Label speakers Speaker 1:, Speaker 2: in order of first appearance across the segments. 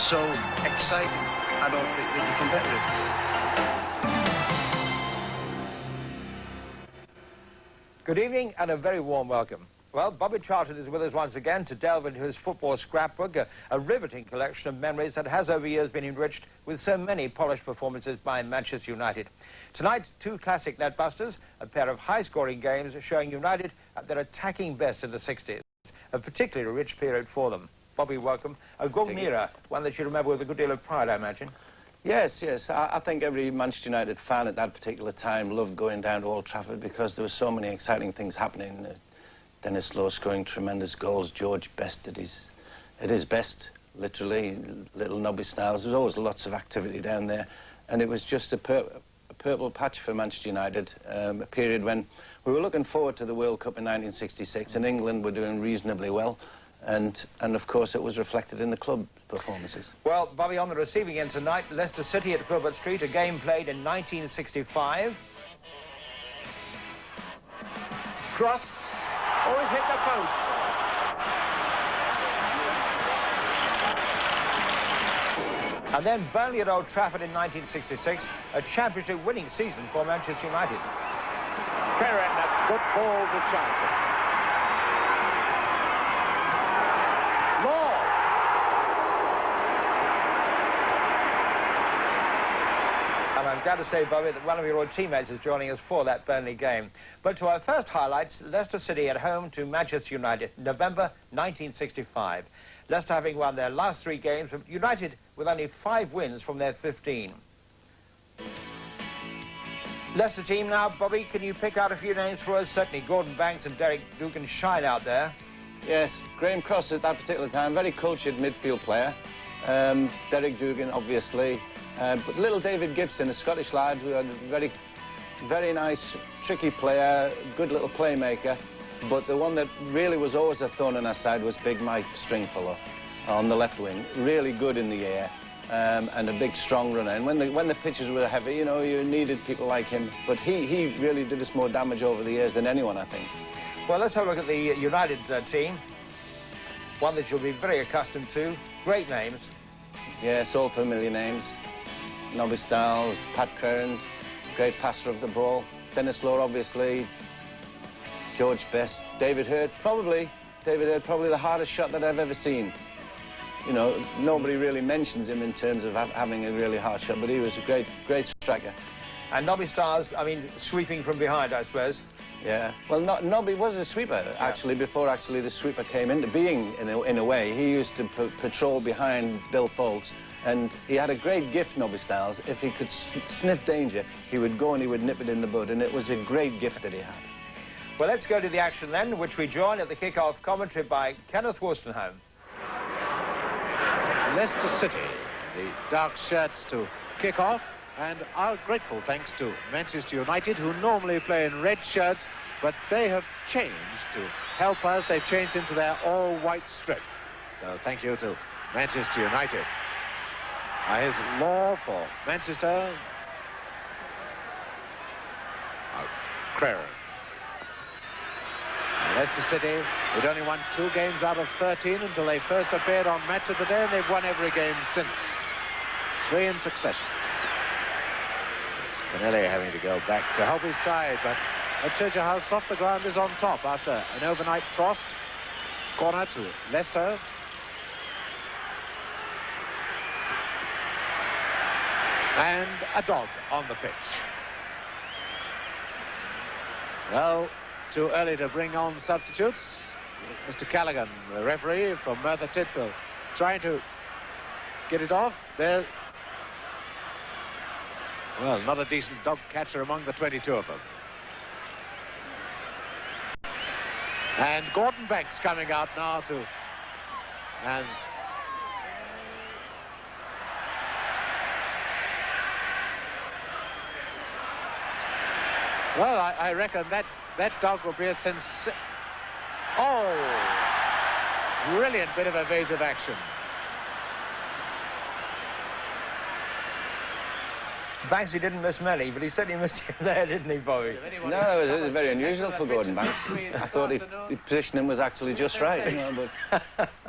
Speaker 1: so exciting. I don't think they'd be competitive.
Speaker 2: Good evening and a very warm welcome. Well, Bobby Charlton is with us once again to delve into his football scrapbook, a riveting collection of memories that has over years been enriched with so many polished performances by Manchester United. Tonight, two classic netbusters, a pair of high-scoring games showing United at their attacking best in the 60s, a particularly rich period for them. Bobby, welcome. A golden era, one that you remember with a good deal of pride, I imagine.
Speaker 3: Yes, yes. I think every Manchester United fan at that particular time loved going down to Old Trafford because there were so many exciting things happening. Dennis Lowe scoring tremendous goals, George Best at his best, literally, little Nobby Styles. There was always lots of activity down there, and it was just a purple patch for Manchester United, a period when we were looking forward to the World Cup in 1966, and England were doing reasonably well, and of course it was reflected in the club performances.
Speaker 2: Well, Bobby, on the receiving end tonight, Leicester City at Filbert Street, a game played in 1965.
Speaker 4: Cross. Always hit the post.
Speaker 2: And then Burnley at Old Trafford in 1966, a championship winning season for Manchester United.
Speaker 4: Ferren, a good ball to Charlton. Law.
Speaker 2: And I'm glad to say, Bobby, that one of your old teammates is joining us for that Burnley game. But to our first highlights, Leicester City at home to Manchester United, November 1965. Leicester having won their last 3 games, but United with only 5 wins from their 15. Leicester team now, Bobby, can you pick out a few names for us? Certainly Gordon Banks and Derek Dugan shine out there.
Speaker 3: Yes, Graham Cross at that particular time, very cultured midfield player. Derek Dugan, obviously. But little David Gibson, a Scottish lad who had a very nice, tricky player, good little playmaker. But the one that really was always a thorn in our side was Big Mike Stringfellow on the left wing. Really good in the air and a big, strong runner. And when the pitches were heavy, you know, you needed people like him. But he really did us more damage over the years than anyone, I think.
Speaker 2: Well, let's have a look at the United team. One that you'll be very accustomed to. Great names.
Speaker 3: Yes, all familiar names. Nobby Styles, Pat Crerand, great passer of the ball. Dennis Lowe, obviously. George Best. David Hurd, probably the hardest shot that I've ever seen. You know, nobody really mentions him in terms of having a really hard shot, but he was a great striker.
Speaker 2: And Nobby Styles, I mean, sweeping from behind, I suppose.
Speaker 3: Yeah. Well, Nobby was a sweeper, actually, before actually the sweeper came into being, in a way. He used to patrol behind Bill Foulkes, and he had a great gift, Nobby Styles. If he could sniff danger, he would go and he would nip it in the bud, and it was a great gift that he had.
Speaker 2: Well, let's go to the action then, which we join at the kick-off commentary by Kenneth Wolstenholme.
Speaker 4: Leicester City, the dark shirts to kick off, and our grateful thanks to Manchester United, who normally play in red shirts, but they have changed to help us. They've changed into their all-white strip. So thank you to Manchester United. Here's Law for Manchester. Crerand. Leicester City, who'd only won 2 games out of 13 until they first appeared on Match of the Day, and they've won every game since. 3 in succession. It's Canelli having to go back to help his side, but it shows you how soft the ground is on top after an overnight frost. Corner to Leicester. And a dog on the pitch. Well, too early to bring on substitutes. Mr. Callaghan, the referee from Merthyr Tydfil, trying to get it off. There. Well, not a decent dog catcher among the 22 of them. And Gordon Banks coming out now to... And... Well, I reckon that dog will be a Oh! Brilliant bit of evasive action.
Speaker 2: Banksy didn't miss many, but he certainly missed him there, didn't he, Bobby?
Speaker 3: No, it was very unusual for Gordon Banks. I thought his positioning was actually just right, you know, but...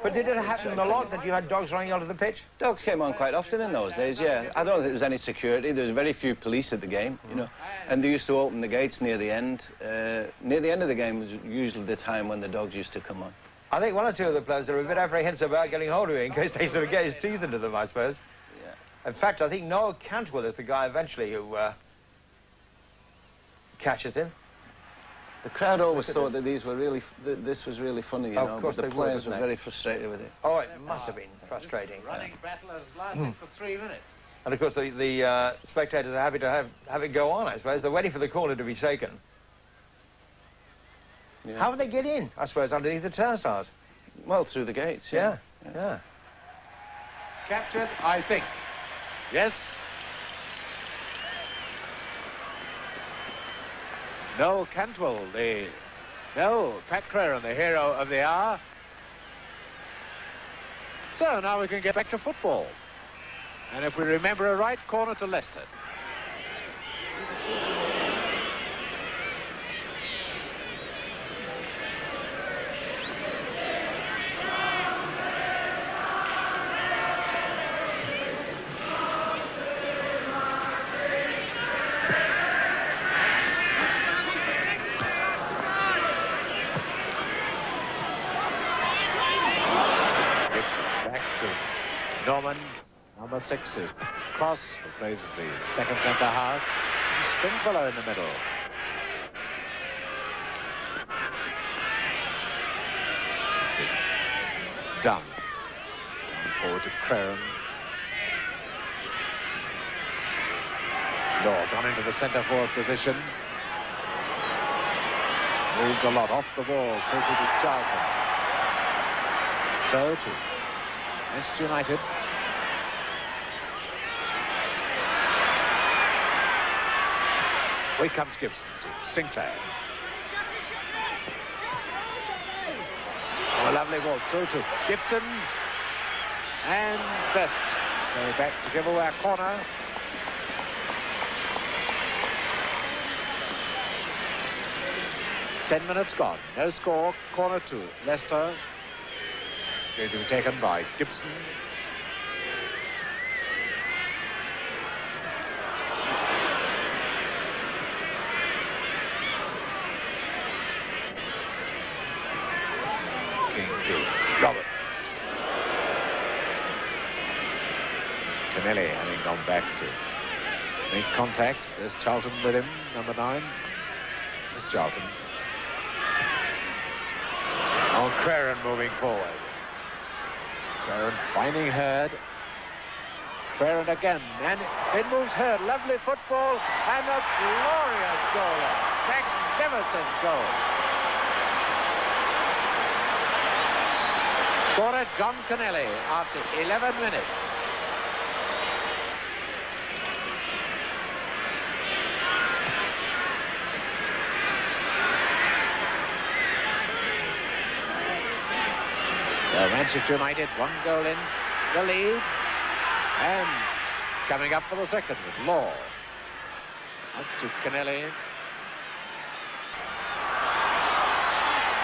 Speaker 2: But did it happen a lot that you had dogs running onto the pitch?
Speaker 3: Dogs came on quite often in those days, yeah. I don't think there was any security. There was very few police at the game, you know. And they used to open the gates near the end. Near the end of the game was usually the time when the dogs used to come on.
Speaker 2: I think one or two of the players are a bit apprehensive about getting hold of you in case they sort of get his teeth into them, I suppose. Yeah. In fact, I think Noel Cantwell is the guy eventually who catches him.
Speaker 3: The crowd always thought that these were really, this was really funny, you know.
Speaker 2: Of course,
Speaker 3: but the players were very frustrated with it.
Speaker 2: Oh, it must have been frustrating.
Speaker 4: Running battle has lasted for 3 minutes.
Speaker 2: And of course, the spectators are happy to have it go on, I suppose. They're waiting for the corner to be taken.
Speaker 3: Yeah.
Speaker 2: How do they get in, I suppose, underneath the turnstiles?
Speaker 3: Well, through the gates,
Speaker 2: Yeah.
Speaker 4: Captured, I think. Yes. Noel Cantwell, Pat Creran, the hero of the hour. So now we can get back to football. And if we remember a right, corner to Leicester. Norman, number 6 is Cross, who plays as the second centre-half. Stringfellow in the middle. This is Dunn. Down forward to Creran. Law gone into the centre-forward position. Moved a lot off the ball, so to Charlton. So to Manchester United. Away comes Gibson to Sinclair. Oh, a lovely ball through to Gibson. And Best going back to give away a corner. Ten minutes gone. No score. Corner to Leicester. Going to be taken by Gibson. King to Roberts. Canelli having gone back to make contact. There's Charlton with him, number 9. This is Charlton. Oh, Creran moving forward. Creran finding Hurd. Creran again, and it moves Hurd. Lovely football, and a glorious goal. Magnificent goal. Scorer John Canelli after 11 minutes. So Manchester United, 1 goal in the lead. And coming up for the second with Law. Up to Canelli.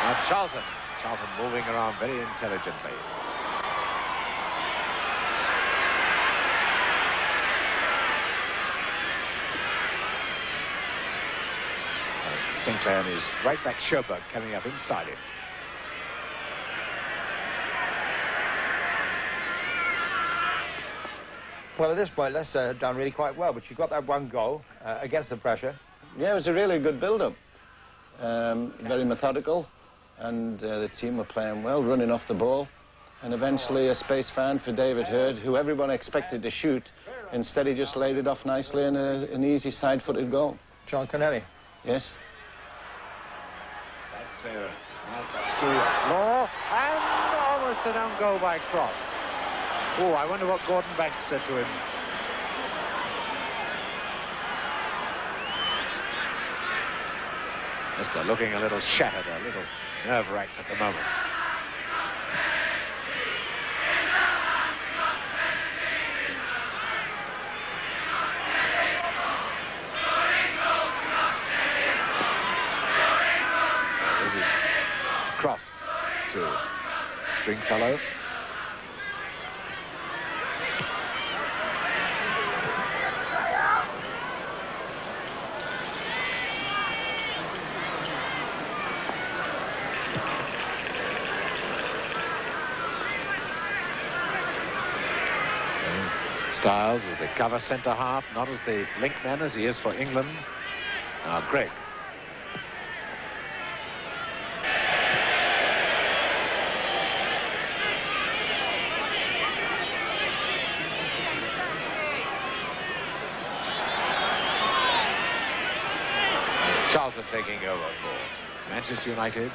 Speaker 4: Now Charlton. Charlton moving around very intelligently. And Sinclair and his right back Sherberg coming up inside him.
Speaker 2: Well, at this point, Leicester had done really quite well, but you got that 1 goal against the pressure.
Speaker 3: Yeah, it was a really good build-up. Very methodical, and the team were playing well, running off the ball. And eventually a space found for David Hurd, who everyone expected to shoot. Instead, he just laid it off nicely and an easy side-footed goal.
Speaker 2: John Canelli.
Speaker 3: Yes.
Speaker 4: That clearance. That's up to Law, and almost an own goal by Cross. Oh, I wonder what Gordon Banks said to him. Leicester looking a little shattered, a little nerve-wracked at the moment. This is Cross to Stringfellow. Styles as the cover centre-half, not as the link man as he is for England. Now Greg. Charlton taking over for Manchester United.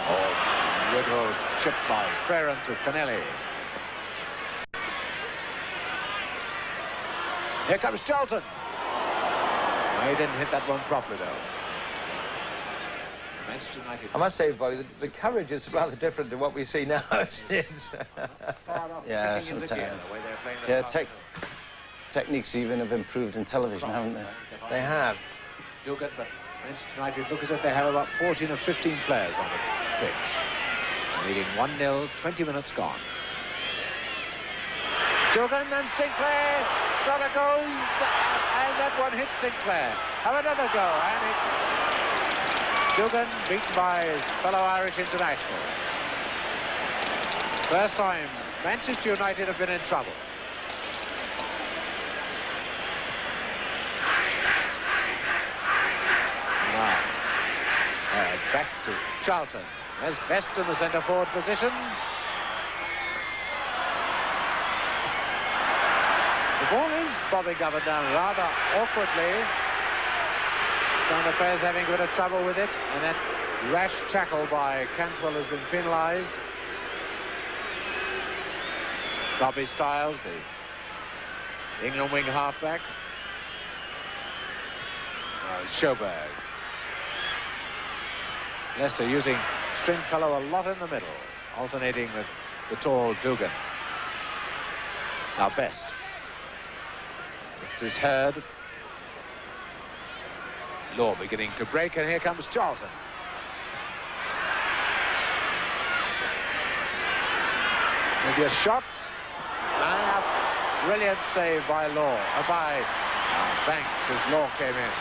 Speaker 4: Oh, little chip by Freren to Canelli. Here comes Charlton. No, he didn't hit that one properly, though. Manchester United.
Speaker 2: I must say, Bobby, the courage is rather different to what we see now.
Speaker 3: Yeah, sometimes. Yeah, techniques even have improved in television, haven't they?
Speaker 2: They have.
Speaker 4: Dugan, but Manchester United look as if they have about 14 or 15 players on the pitch. Leading 1-0, 20 minutes gone. Dugan and Sinclair. Got a go, and that one hit Sinclair. Have another go, and it's Dugan beaten by his fellow Irish international. First time Manchester United have been in trouble. Now, back to Charlton. There's Best in the centre-forward position. The ball is bobbing up and down rather awkwardly. Some of the players having a bit of trouble with it, and that rash tackle by Cantwell has been penalised. Bobby Styles, the England wing halfback. Sjoberg. Leicester using Stringfellow a lot in the middle, alternating with the tall Dugan. Now Best. This is Hurd. Law beginning to break, and here comes Charlton. Maybe a shot. And a brilliant save by Law. By Banks as Law came in.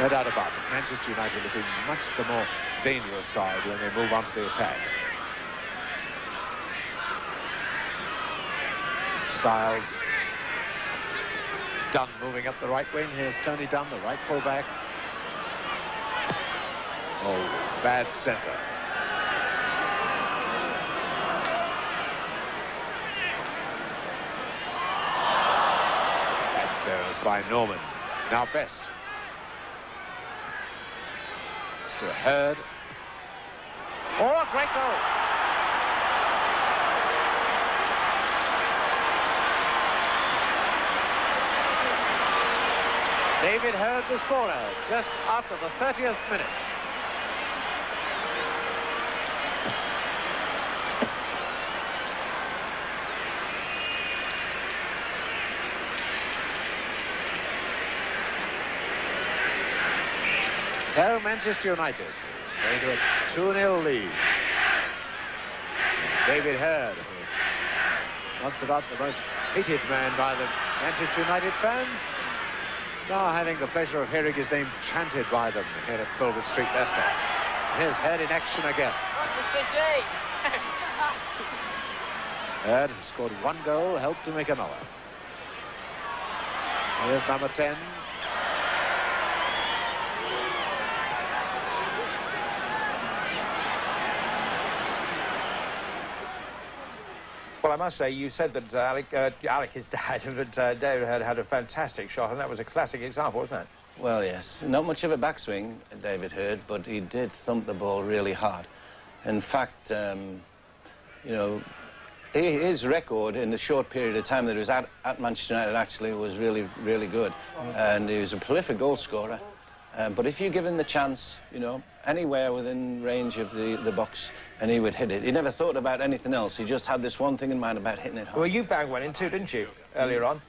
Speaker 4: No doubt about it. Manchester United looking much the more dangerous side when they move on to the attack. Styles. Dunn moving up the right wing. Here's Tony Dunn, the right fullback. Oh, bad centre. That was by Norman. Now Best. To Hurd. Oh, a great goal. David Hurd, the scorer, just after the 30th minute. So Manchester United going to a 2-0 lead. David Hurd, who once about the most hated man by the Manchester United fans, is now having the pleasure of hearing his name chanted by them here at Filbert Street, Leicester. Here's Hurd in action again. Hurd, who scored one goal, helped to make another. Here's number 10.
Speaker 2: Well, I must say, you said that Alec is dead, but David had a fantastic shot, and that was a classic example, wasn't it?
Speaker 3: Well, yes. Not much of a backswing, David Hurd, but he did thump the ball really hard. In fact, you know, his record in the short period of time that he was at Manchester United actually was really, really good. And he was a prolific goal scorer. But if you give him the chance, you know, anywhere within range of the box, and he would hit it. He never thought about anything else. He just had this one thing in mind about hitting it hard.
Speaker 2: Well, you banged one in too, didn't you, earlier on?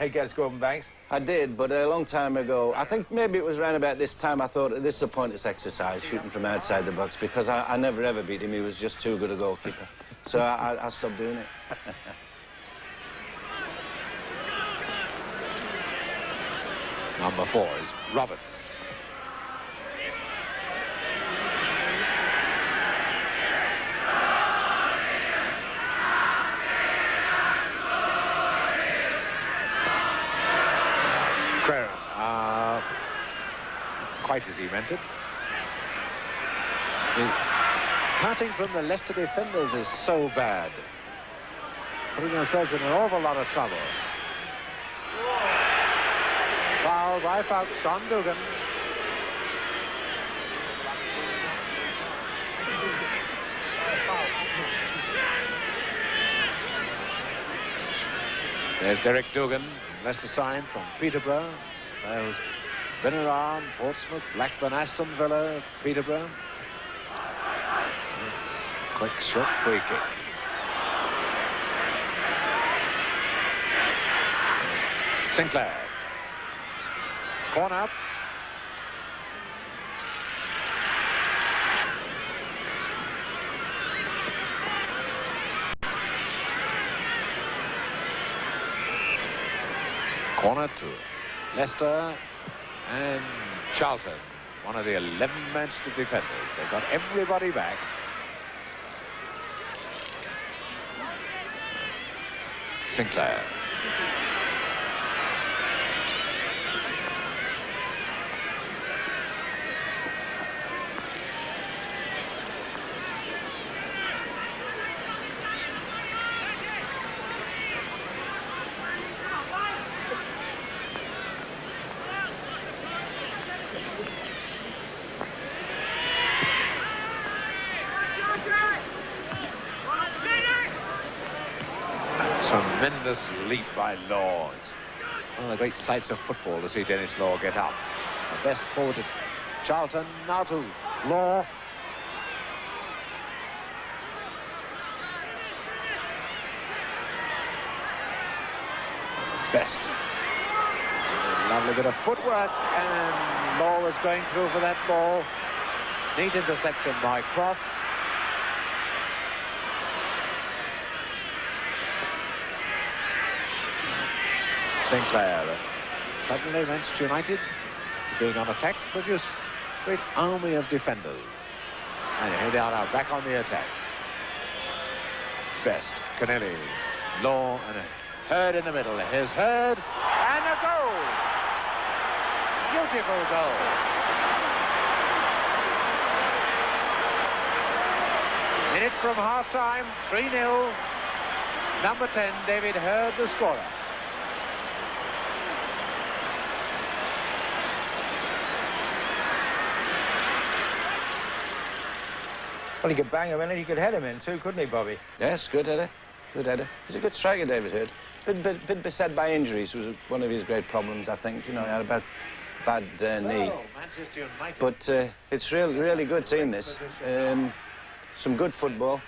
Speaker 2: against Gordon Banks?
Speaker 3: I did, but a long time ago. I think maybe it was around about this time I thought, this is a pointless exercise, shooting from outside the box, because I never ever beat him. He was just too good a goalkeeper. So I stopped doing it.
Speaker 4: Number 4 is Roberts. Quite as he meant it. The passing from the Leicester defenders is so bad, putting themselves in an awful lot of trouble. Foul by Fuchs on Dugan. There's Derek Dugan, Leicester signed from Peterborough. There's Benaran, Portsmouth, Blackburn, Aston Villa, Peterborough. This quick, short free kick. Sinclair. Corner. Corner to Leicester. And Charlton, one of the 11 Manchester defenders. They've got everybody back. Sinclair. Tremendous leap by Law. It's one of the great sights of football to see Dennis Law get up. The best forward to Charlton, now to Law. Best. A lovely bit of footwork, and Law was going through for that ball. Neat interception by Cross. Sinclair. Suddenly Manchester United, being on attack, produced a great army of defenders. And here they are now back on the attack. Best, Canelli, Law, and Hurd in the middle. Here's Hurd, and a goal! Beautiful goal. Minute from half-time, 3-0. Number 10, David Hurd, the scorer.
Speaker 2: Well, he could bang him in and he could head him in too, couldn't he, Bobby?
Speaker 3: Yes, good header. Good header. He's a good striker, David Hurd. Bit beset by injuries was one of his great problems, I think. You know, he had a bad knee. But it's really good seeing this. Some good football.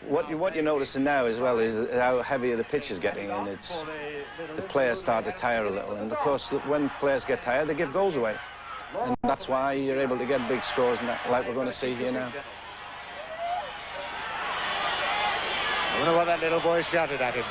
Speaker 3: What you're noticing now as well is how heavy the pitch is getting, and the players start to tire a little. And of course, when players get tired, they give goals away, and that's why you're able to get big scores like we're going to see here now.
Speaker 4: I wonder what that little boy shouted at him.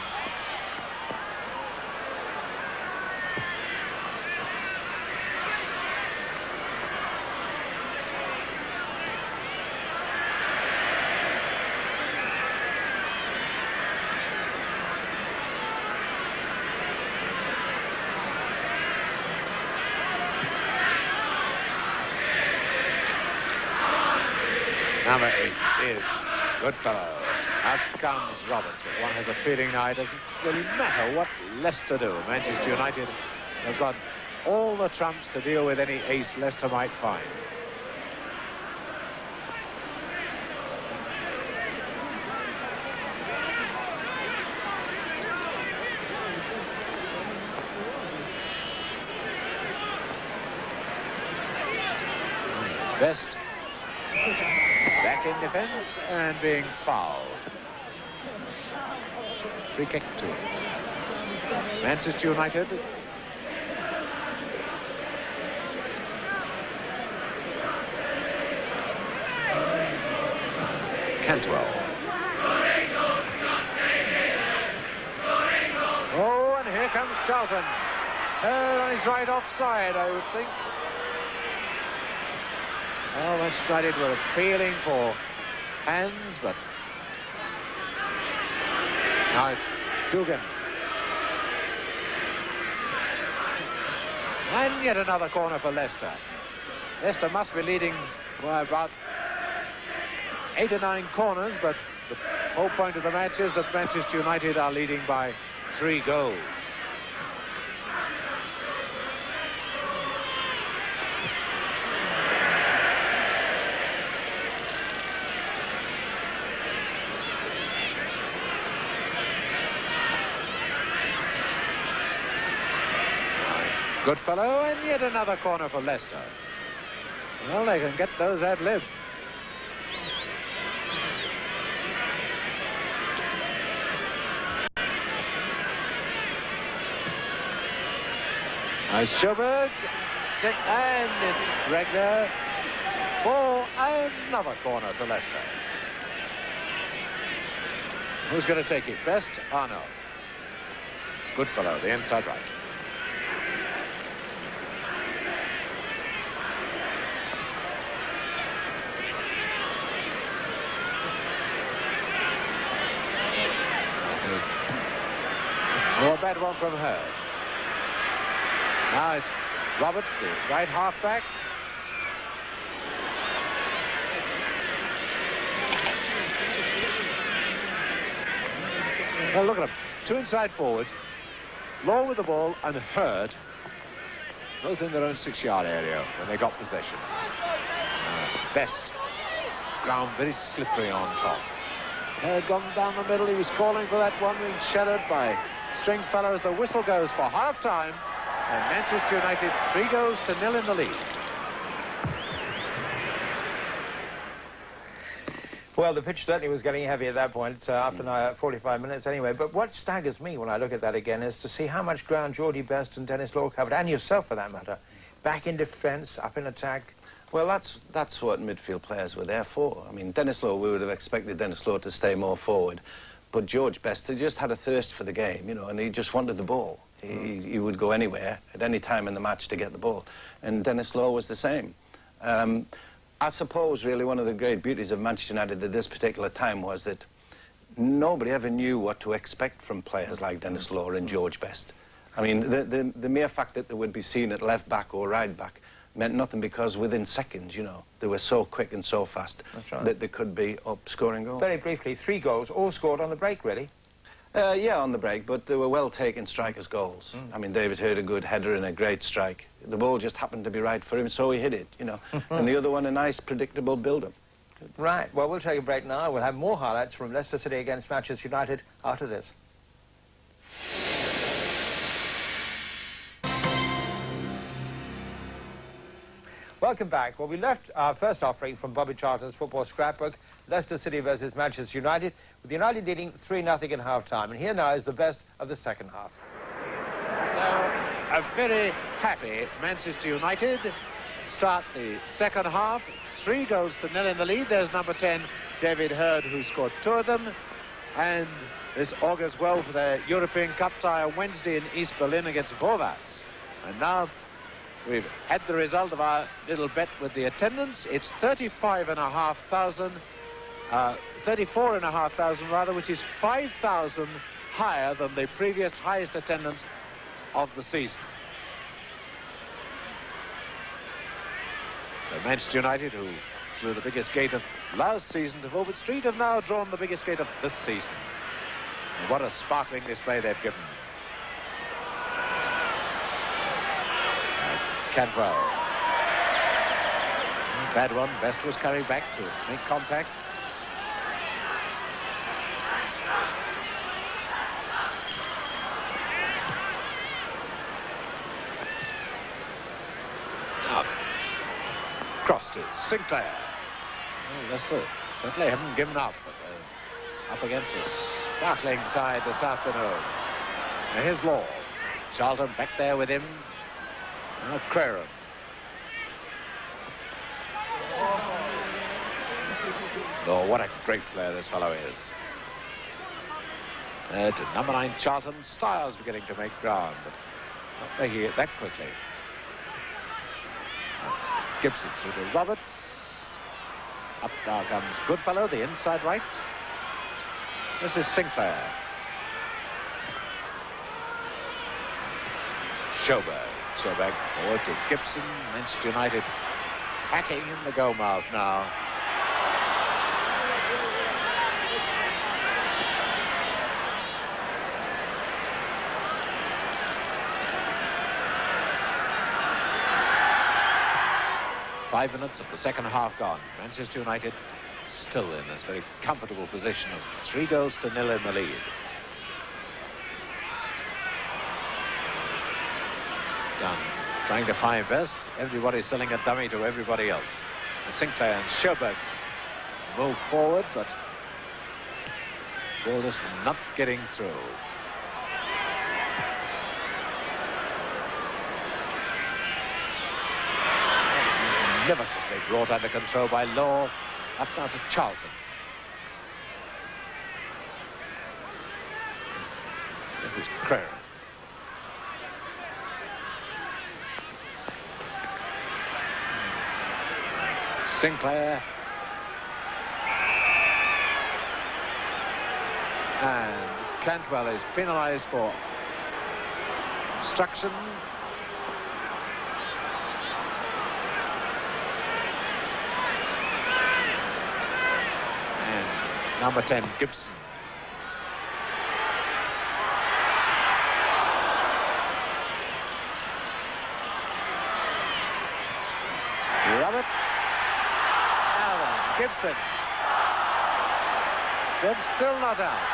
Speaker 4: Number 8 is Goodfellow. Out comes Roberts, but one has a feeling now it doesn't really matter what Leicester do. Manchester United have got all the trumps to deal with any ace Leicester might find. Best back in defence and being fouled. Free kick to him. Manchester United. Cantwell. Oh, and here comes Charlton. On his right offside, I would think. Well, Manchester United were appealing for hands, but now it's Dugan. And yet another corner for Leicester. Leicester must be leading by about 8 or 9 corners, but the whole point of the match is that Manchester United are leading by 3 goals. Goodfellow, and yet another corner for Leicester. Well, they can get those ad lib. Filbert, and it's Regner for another corner to Leicester. Who's going to take it? Best? Oh, no. Goodfellow, the inside right. Oh, a bad one from her. Now it's Roberts, the right half-back. Well, look at them. 2 inside forwards. Law with the ball and Hurd, both in their own 6-yard area when they got possession. Best. Ground very slippery on top. Hurd gone down the middle. He was calling for that one, being shadowed by Stringfellow as the whistle goes for half-time. And Manchester United 3 goals to 0 in the lead.
Speaker 2: Well, the pitch certainly was getting heavy at that point, after 45 minutes anyway. But what staggers me when I look at that again is to see how much ground Geordie Best and Dennis Law covered, and yourself for that matter. Back in defence, up in attack.
Speaker 3: Well, that's what midfield players were there for. I mean, Dennis Law, we would have expected Dennis Law to stay more forward. But George Best, he just had a thirst for the game, you know, and he just wanted the ball. He would go anywhere at any time in the match to get the ball. And Dennis Law was the same. I suppose, really, one of the great beauties of Manchester United at this particular time was that nobody ever knew what to expect from players like Dennis Law and George Best. I mean, the mere fact that they would be seen at left back or right back meant nothing, because within seconds, you know, they were so quick and so fast that they could be up scoring goals.
Speaker 2: Very briefly, 3 goals, all scored on the break, really.
Speaker 3: Yeah, on the break, but they were well-taken strikers' goals. I mean, David Hurd, a good header and a great strike. The ball just happened to be right for him, so he hit it, you know. And the other one, a nice, predictable build-up.
Speaker 2: Right, well, we'll take a break now. We'll have more highlights from Leicester City against Manchester United after this. Welcome back. Well, we left our first offering from Bobby Charlton's football scrapbook, Leicester City versus Manchester United, with United leading 3-0 in half-time. And here now is the best of the second half.
Speaker 4: So, a very happy Manchester United start the second half. 3 goals to 0 in the lead. There's number 10, David Hurd, who scored 2 of them. And this augurs well for their European Cup tie on Wednesday in East Berlin against Vorwärts. And now we've had the result of our little bet with the attendance. It's 34,500 rather, which is 5,000 higher than the previous highest attendance of the season. So Manchester United, who drew the biggest gate of last season to Filbert Street, have now drawn the biggest gate of this season. And what a sparkling display they've given. Cantwell. Bad one. Best was coming back to make contact. Now, crossed to Sinclair. Well, Leicester certainly haven't given up, but they're up against a sparkling side this afternoon. Now here's Law. Charlton back there with him. Crerand. Oh, what a great player this fellow is. To number 9, Charlton. Styles beginning to make ground, but not making it that quickly. Gibson through to Roberts. Up now comes Goodfellow, the inside right. This is Sinclair. Sjoberg forward to Gibson. Manchester United attacking in the goal mouth now. Five minutes of the second half gone. Manchester United still in this very comfortable position of 3-0 in the lead. Dunn trying to find best. Everybody's selling a dummy to everybody else. Sinclair and Sjoberg move forward, but ball is not getting through. Magnificently brought under control by Law. Up now to Charlton. This is Crerand. Sinclair. And Cantwell is penalised for obstruction. And number 10, Gibson. Roberts. Gibson. That's still not out.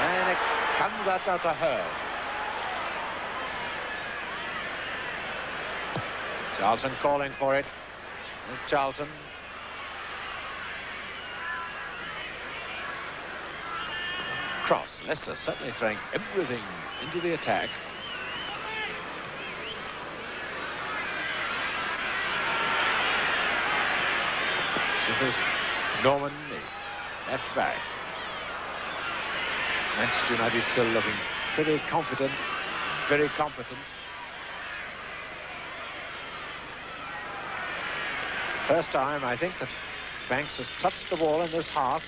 Speaker 4: And it comes out now to Hurd. Charlton calling for it. There's Charlton. Cross. Leicester certainly throwing everything into the attack. This is Norman, the left back. Manchester United still looking pretty confident, very competent. First time, I think, that Banks has touched the ball in this half.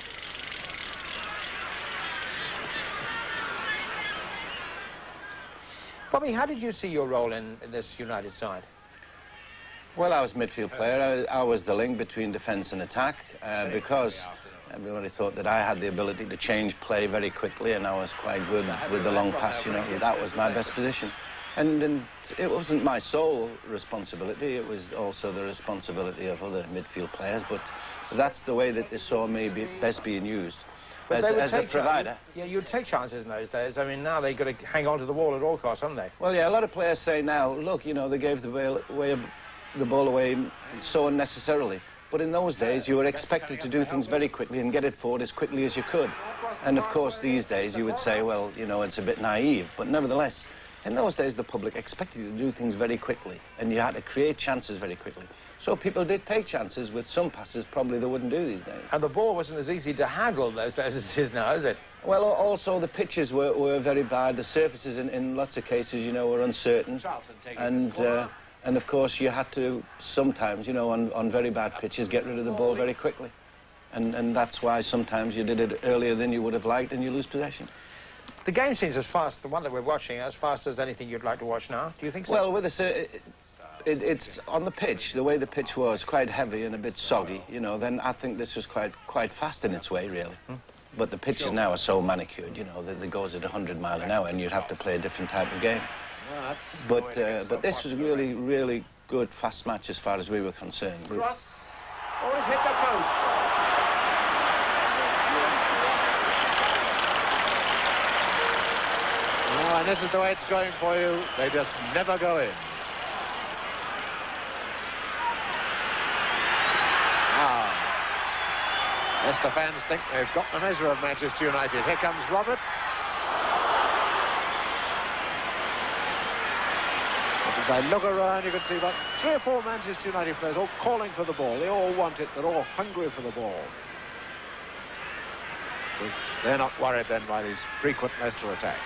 Speaker 2: Bobby, how did you see your role in this United side?
Speaker 3: Well, I was midfield player. I was the link between defence and attack because everybody thought that I had the ability to change play very quickly, and I was quite good with the long pass, you know. That was my best position. And it wasn't my sole responsibility, it was also the responsibility of other midfield players, but that's the way that they saw me best being used.
Speaker 2: But
Speaker 3: as a provider.
Speaker 2: Yeah, you'd take chances in those days. I mean, now they've got to hang on to the ball at all costs, haven't they?
Speaker 3: Well, yeah, a lot of players say now, look, you know, they gave the ball away so unnecessarily. But in those days, you were expected to do things very quickly and get it forward as quickly as you could. And of course, these days, you would say, well, you know, it's a bit naive. But nevertheless, in those days, the public expected you to do things very quickly, and you had to create chances very quickly. So people did take chances with some passes probably they wouldn't do these days.
Speaker 2: And the ball wasn't as easy to handle those days as it is now, is it?
Speaker 3: Well, also the pitches were very bad. The surfaces in lots of cases, you know, were uncertain. And of course, you had to sometimes, you know, on very bad pitches, get rid of the ball very quickly. And that's why sometimes you did it earlier than you would have liked and you lose possession.
Speaker 2: The game seems as fast, the one that we're watching, as fast as anything you'd like to watch now. Do you think so?
Speaker 3: Well, with us, it's on the pitch, the way the pitch was quite heavy and a bit soggy, you know, then I think this was quite fast in its way, really. But the pitches now are so manicured, you know, that it goes at 100 miles an hour and you'd have to play a different type of game. But this was really, really good, fast match as far as we were concerned.
Speaker 4: Cross. Oh, it's hit the post. Oh, and this is the way it's going for you. They just never go in. Now, Leicester fans think they've got the measure of Manchester United. Here comes Roberts. As I look around, you can see about 3 or 4 Manchester United players all calling for the ball. They all want it. They're all hungry for the ball. So they're not worried then by these frequent Leicester attacks.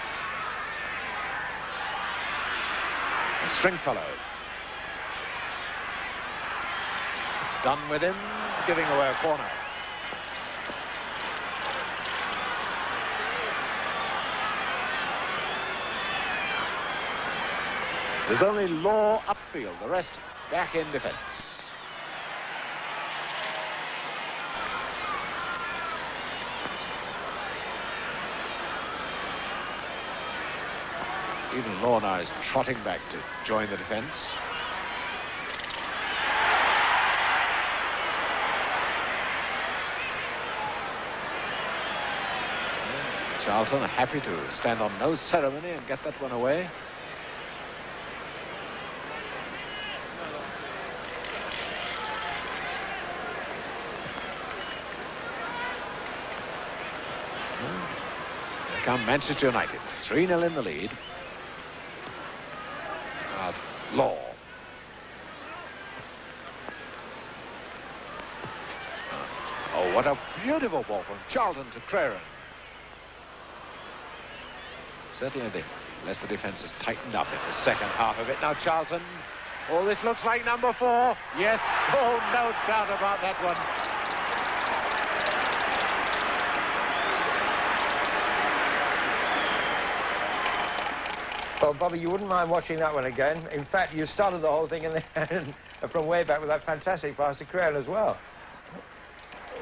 Speaker 4: And Stringfellow. Done with him, giving away a corner. There's only Law upfield, the rest back in defence. Even Law now is trotting back to join the defence. Charlton are happy to stand on no ceremony and get that one away. Here come Manchester United, 3-0 in the lead. Law. Oh, what a beautiful ball from Charlton to Craren. Certainly the Leicester defence has tightened up in the second half of it. Now Charlton. Oh, this looks like number 4. Yes. Oh, no doubt about that one.
Speaker 2: Well, Bobby, you wouldn't mind watching that one again. In fact, you started the whole thing in the from way back with that fantastic pass to Crane as well.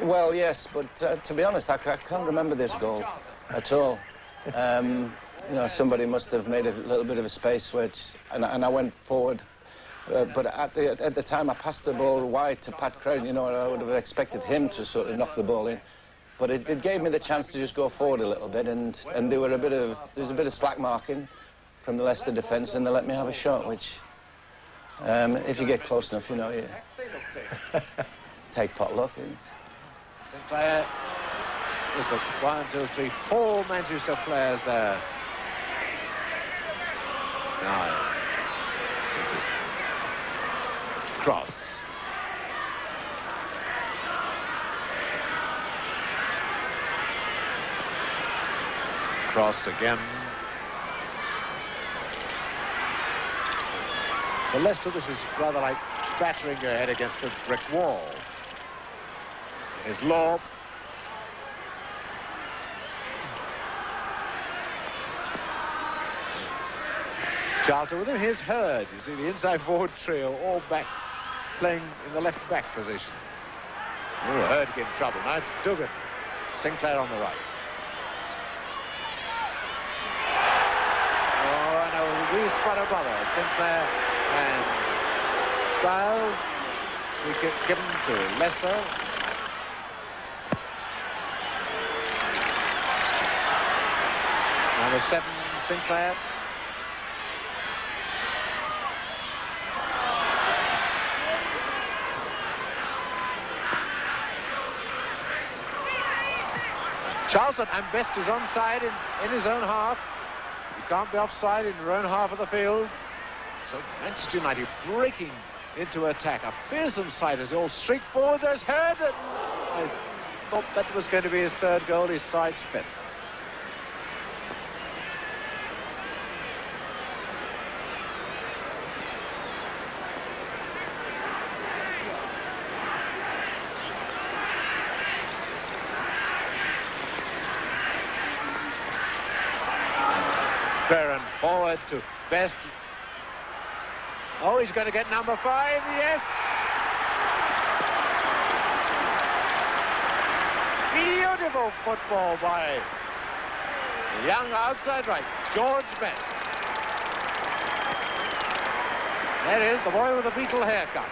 Speaker 3: Well, yes, but to be honest, I can't remember this goal at all. You know, somebody must have made a little bit of a space, and I went forward. But at the time, I passed the ball wide to Pat Crane. You know, I would have expected him to sort of knock the ball in. But it gave me the chance to just go forward a little bit, and there was a bit of slack marking from the Leicester defence, and they let me have a shot, which, if you get close enough, you know, you take pot luck.
Speaker 4: Sinclair, there's got 1, 2, 3, 4 Manchester players there. Now, this is Cross. Cross again. For Leicester, this is rather like battering your head against a brick wall. Here's Law. Charlton with him. Here's Hurd. You see the inside forward trio all back, playing in the left back position. Oh, Hurd in trouble. Now it's Dugan. Sinclair on the right. Oh, and a wee spot of bother. Sinclair and Styles. We get given to Leicester. Number 7, Sinclair. Charlton, and Best is onside in his own half. You can't be offside in your own half of the field. So Manchester United breaking into attack. A fearsome sight as they all streak forward. There's Hurd. I thought that was going to be his 3rd goal. His side's fit. Blackburn forward to Best. Oh, he's going to get number 5. Yes! Beautiful football by the young outside right, George Best. That is the boy with the beetle haircut.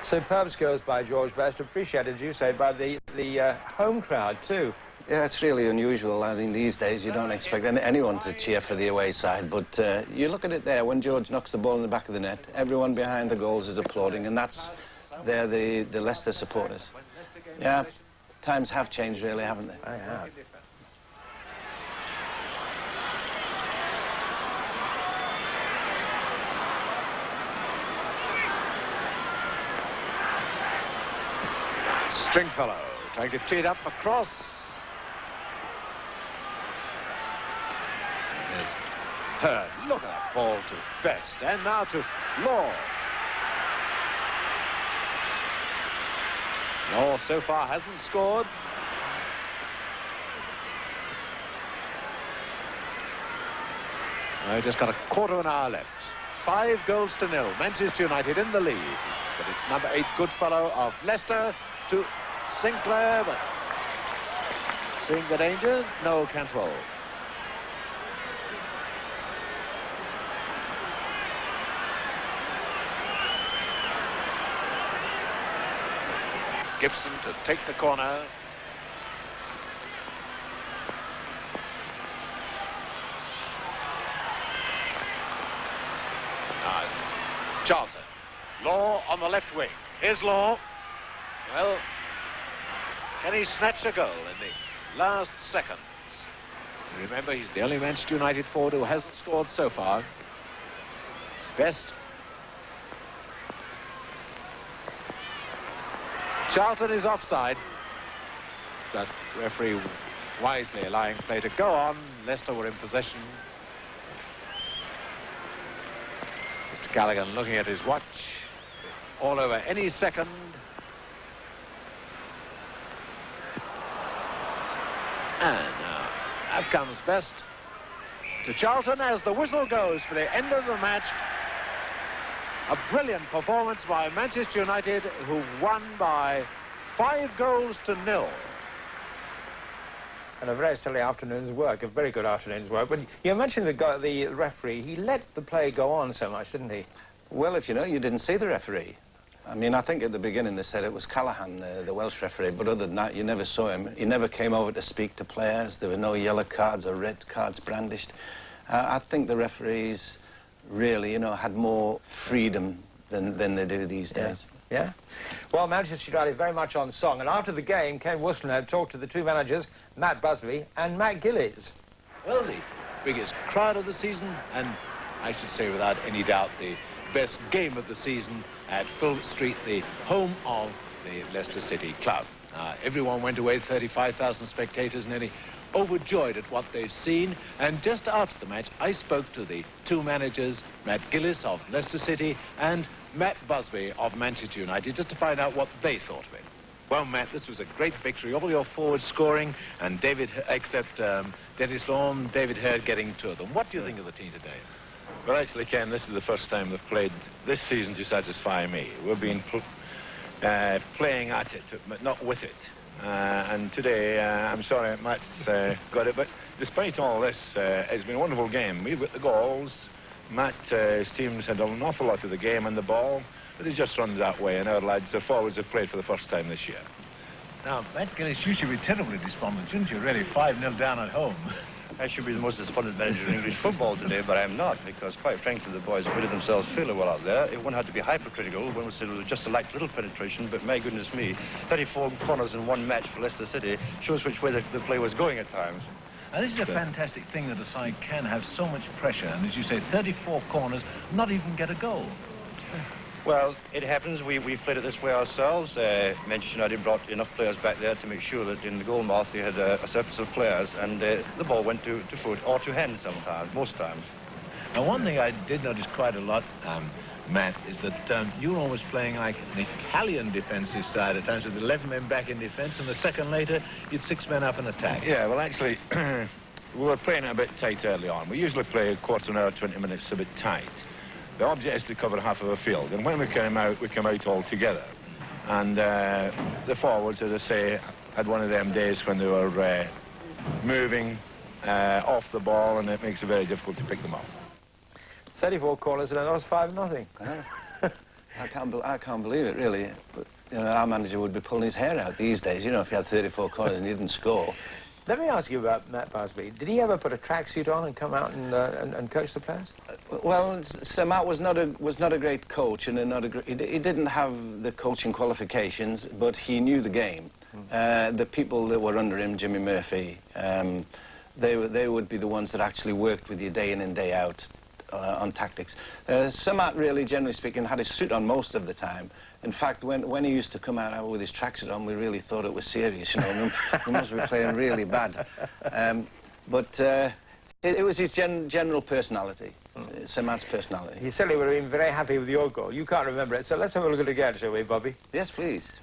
Speaker 2: Superb skills by George Best, appreciated, as you say, by the home crowd too.
Speaker 3: Yeah, it's really unusual. I think these days you don't expect anyone to cheer for the away side, but you look at it there, when George knocks the ball in the back of the net, everyone behind the goals is applauding, and they're the Leicester supporters. Yeah, times have changed really, haven't they?
Speaker 2: I have.
Speaker 4: Stringfellow trying to tee it up across. There's Hurd. Look at that ball to Best. And now to Law. Law so far hasn't scored. Well, just got a quarter of an hour left. 5 goals to 0. Manchester United in the lead. But it's number 8 Goodfellow of Leicester to Sinclair. But seeing the danger, no Cantwell. Gibson to take the corner. Now it's Charlton. Law on the left wing. Here's Law. Well, can he snatch a goal in the last seconds? Remember, he's the only Manchester United forward who hasn't scored so far. Best. Charlton is offside. That referee wisely allowing play to go on. Leicester were in possession. Mr. Callaghan looking at his watch. All over any second. And now, out comes Best to Charlton as the whistle goes for the end of the match. A brilliant performance by Manchester United, who won by 5 goals to 0.
Speaker 2: And a very silly afternoon's work, a very good afternoon's work. But you mentioned the referee. He let the play go on so much, didn't he?
Speaker 3: Well, if you know, you didn't see the referee. I mean, I think at the beginning they said it was Callaghan, the Welsh referee, but other than that, you never saw him. He never came over to speak to players. There were no yellow cards or red cards brandished. I think the referees really, you know, had more freedom than they do these days.
Speaker 2: Yeah? Well, Manchester United very much on song. And after the game, Ken Worsley talked to the two managers, Matt Busby and Matt Gillies.
Speaker 4: Well, the biggest crowd of the season, and I should say without any doubt the best game of the season at Filbert Street, the home of the Leicester City club. Everyone went away, 35,000 spectators, nearly overjoyed at what they've seen. And just after the match, I spoke to the two managers, Matt Gillies of Leicester City and Matt Busby of Manchester United, just to find out what they thought of it. Well, Matt, this was a great victory. All your forwards scoring, and Dennis Law, David Hurd getting 2 of them. What do you think of the team today?
Speaker 5: Well, actually, Ken, this is the first time they've played this season to satisfy me. We've been playing at it, but not with it. And today, I'm sorry Matt's got it, but despite all this, it's been a wonderful game. We've got the goals. Matt's team's had an awful lot of the game and the ball, but it just runs that way, and our lads, the forwards, have played for the first time this year.
Speaker 6: Now, Matt Gillies, you should be terribly despondent, shouldn't you, really? 5-0 down at home.
Speaker 7: I should be the most despondent manager in English football today, but I'm not, because quite frankly the boys acquitted themselves fairly well out there. One had to be hypercritical. One said it was just a little penetration, but my goodness me, 34 corners in one match for Leicester City shows which way the play was going at times.
Speaker 6: Now, this is a fantastic thing that a side can have so much pressure, and as you say, 34 corners, not even get a goal.
Speaker 7: Well, it happens. We've played it this way ourselves. Manchester United brought enough players back there to make sure that in the goal mouth they had a surplus of players, and the ball went to foot or to hand sometimes, most times.
Speaker 6: Now, one thing I did notice quite a lot, Matt, is that you were always playing like an Italian defensive side at times with 11 men back in defence, and the second later you'd 6 men up in attack.
Speaker 5: Yeah, well, actually, we were playing it a bit tight early on. We usually play a quarter of an hour, 20 minutes a bit tight. The object is to cover half of a field, and when we came out all together. And the forwards, as I say, had one of them days when they were moving off the ball, and it makes it very difficult to pick them up.
Speaker 2: 34 corners and it was 5-0.
Speaker 3: I can't believe it, really. But, you know, our manager would be pulling his hair out these days, you know, if he had 34 corners and he didn't score.
Speaker 2: Let me ask you about Matt Busby. Did he ever put a tracksuit on and come out and coach the players?
Speaker 3: Well, Sir Matt was not a great coach, and he didn't have the coaching qualifications, but he knew the game. The people that were under him, Jimmy Murphy, they would be the ones that actually worked with you day in and day out. on tactics. Samat really, generally speaking, had his suit on most of the time. In fact, when he used to come out with his tracksuit on, we really thought it was serious, you know. We must be playing really bad. But it was his general personality, Samat's personality.
Speaker 2: He certainly would have been very happy with your goal. You can't remember it, so let's have a look at it again, shall we, Bobby?
Speaker 3: Yes, please.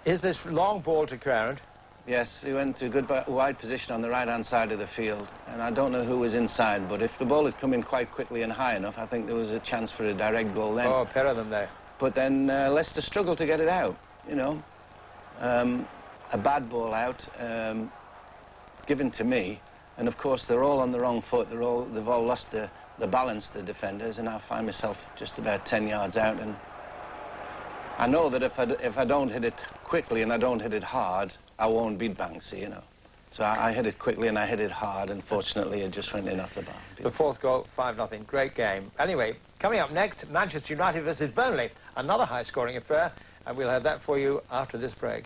Speaker 2: Is this long ball to Clarent?
Speaker 3: Yes, he went to a good wide position on the right-hand side of the field, and I don't know who was inside, but if the ball had come in quite quickly and high enough, I think there was a chance for a direct goal then.
Speaker 2: Oh, a pair of them there.
Speaker 3: But then Leicester struggled to get it out, you know. A bad ball out, given to me, and of course they're all on the wrong foot. They've all lost the balance, the defenders, and I find myself just about 10 yards out. And I know that if I don't hit it quickly and I don't hit it hard, I won't beat Banksy, you know. So I hit it quickly and I hit it hard, and fortunately it just went in off the bar.
Speaker 2: The fourth goal, 5-0. Great game. Anyway, coming up next, Manchester United versus Burnley. Another high-scoring affair, and we'll have that for you after this break.